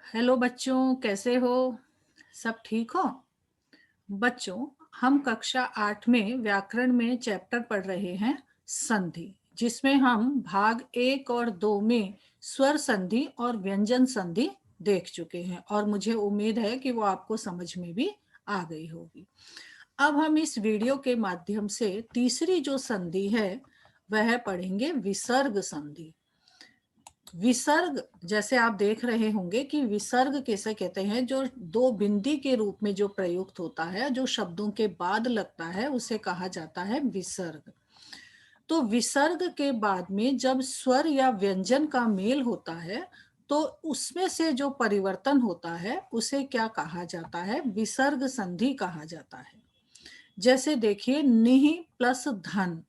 Hello बच्चों, कैसे हो? सब ठीक हो? बच्चों, हम कक्षा 8 में व्याकरण में चैप्टर पढ़ रहे हैं संधि, जिसमें हम भाग 1 और 2 में स्वर संधि और व्यंजन संधि देख चुके हैं और मुझे उम्मीद है कि वो आपको समझ में भी आ गई होगी। अब हम इस वीडियो के माध्यम से तीसरी जो संधि है वह पढ़ेंगे विसर्ग संधि। विसर्ग, जैसे आप देख रहे होंगे कि विसर्ग कैसे कहते हैं, जो दो बिंदी के रूप में जो प्रयुक्त होता है, जो शब्दों के बाद लगता है, उसे कहा जाता है विसर्ग। तो विसर्ग के बाद में जब स्वर या व्यंजन का मेल होता है तो उसमें से जो परिवर्तन होता है उसे क्या कहा जाता है? विसर्ग संधि कहा जाता है। जैसे देखिए, निहि प्लस धन,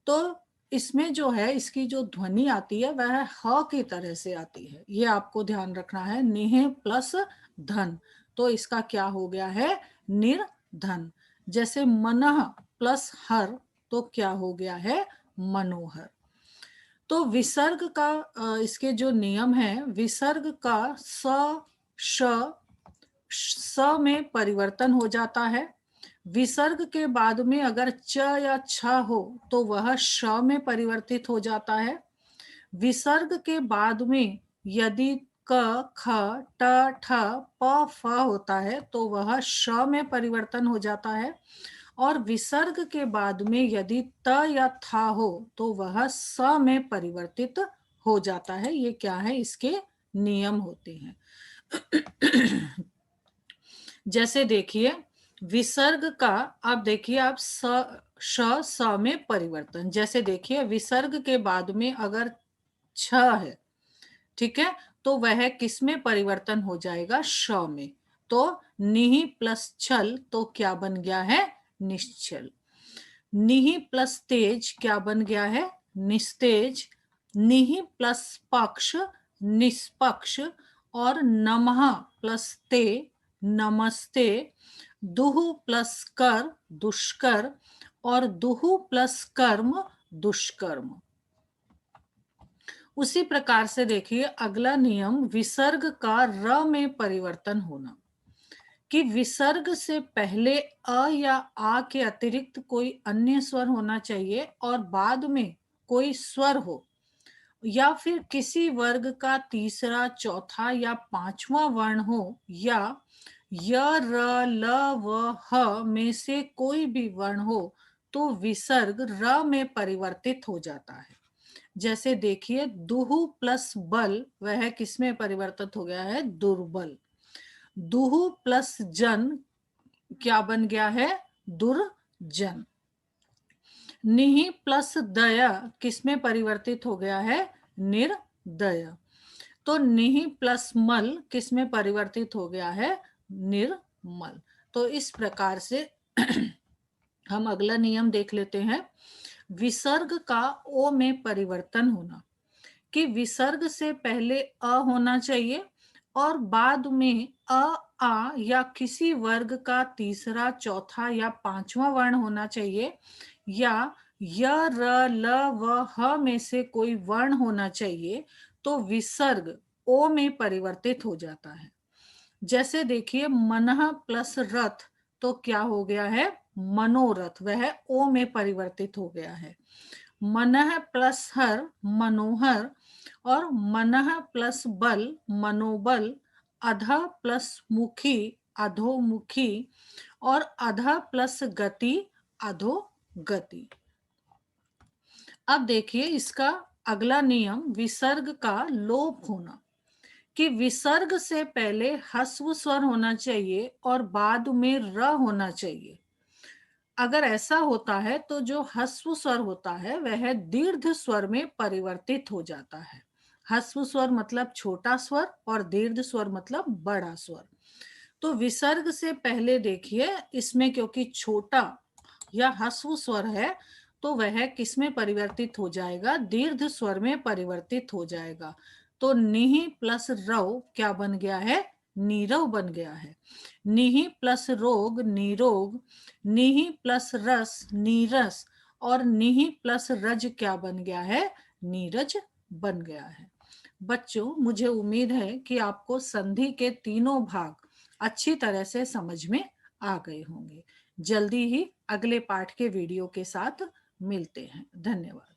तो इसमें जो है इसकी जो ध्वनि आती है वह ह की तरह से आती है, ये आपको ध्यान रखना है। निह प्लस धन, तो इसका क्या हो गया है? निर्धन। जैसे मनः प्लस हर, तो क्या हो गया है? मनोहर। तो विसर्ग का इसके जो नियम है, विसर्ग का श स में परिवर्तन हो जाता है। विसर्ग के बाद में अगर च या छ हो तो वह श में परिवर्तित हो जाता है। विसर्ग के बाद में यदि क, ख, ट, ठ, प, फ होता है तो वह श में परिवर्तन हो जाता है। और विसर्ग के बाद में यदि त या था हो तो वह स में परिवर्तित हो जाता है। ये क्या है? इसके नियम होते हैं। जैसे देखिए, विसर्ग का, आप देखिए, आप स में परिवर्तन, जैसे देखिए विसर्ग के बाद में अगर छ है, ठीक है, तो वह किस में परिवर्तन हो जाएगा? श में। तो निहि प्लस छल, तो क्या बन गया है? निश्चल। निहि प्लस तेज क्या बन गया है? निस्तेज। निहि प्लस पक्ष निष्पक्ष। और नमः प्लस ते नमस्ते। दुहु प्लस कर दुष्कर। और दुहु प्लस कर्म दुष्कर्म। उसी प्रकार से देखिए अगला नियम, विसर्ग का र में परिवर्तन होना, कि विसर्ग से पहले अ या आ के अतिरिक्त कोई अन्य स्वर होना चाहिए और बाद में कोई स्वर हो, या फिर किसी वर्ग का तीसरा, चौथा या पांचवा वर्ण हो, या य, र, ल, व, ह में से कोई भी वर्ण हो, तो विसर्ग र में परिवर्तित हो जाता है। जैसे देखिए, दुहु प्लस बल, वह किसमें परिवर्तित हो गया है? दुर्बल। दुहु प्लस जन क्या बन गया है? दुर्जन। निहि प्लस दया किसमें परिवर्तित हो गया है? निर्दय। तो निहि प्लस मल किसमें परिवर्तित हो गया है? निर्मल। तो इस प्रकार से हम अगला नियम देख लेते हैं, विसर्ग का ओ में परिवर्तन होना, कि विसर्ग से पहले अ होना चाहिए और बाद में अ, आ या किसी वर्ग का तीसरा, चौथा या पांचवा वर्ण होना चाहिए, या य, र, ल, व, ह में से कोई वर्ण होना चाहिए, तो विसर्ग ओ में परिवर्तित हो जाता है। जैसे देखिए, मनः प्लस रथ, तो क्या हो गया है? मनोरथ, वह ओ में परिवर्तित हो गया है। मनः प्लस हर मनोहर। और मनः प्लस बल मनोबल। अध प्लस मुखी अधोमुखी। और अध प्लस गति अधोगति। अब देखिए इसका अगला नियम, विसर्ग का लोप होना, कि विसर्ग से पहले ह्रस्व स्वर होना चाहिए और बाद में र होना चाहिए। अगर ऐसा होता है तो जो ह्रस्व स्वर होता है वह दीर्घ स्वर में परिवर्तित हो जाता है। ह्रस्व स्वर मतलब छोटा स्वर और दीर्घ स्वर मतलब बड़ा स्वर। तो विसर्ग से पहले देखिए, इसमें क्योंकि छोटा या ह्रस्व स्वर है तो वह किस में परिवर्तित हो जाएगा? दीर्घ स्वर में परिवर्तित हो जाएगा। तो निहि प्लस रव क्या बन गया है? नीरव बन गया है। निहि प्लस रोग निरोग। निहि प्लस रस नीरस। और निहि प्लस रज क्या बन गया है? नीरज बन गया है। बच्चों, मुझे उम्मीद है कि आपको संधि के तीनों भाग अच्छी तरह से समझ में आ गए होंगे। जल्दी ही अगले पाठ के वीडियो के साथ मिलते हैं। धन्यवाद।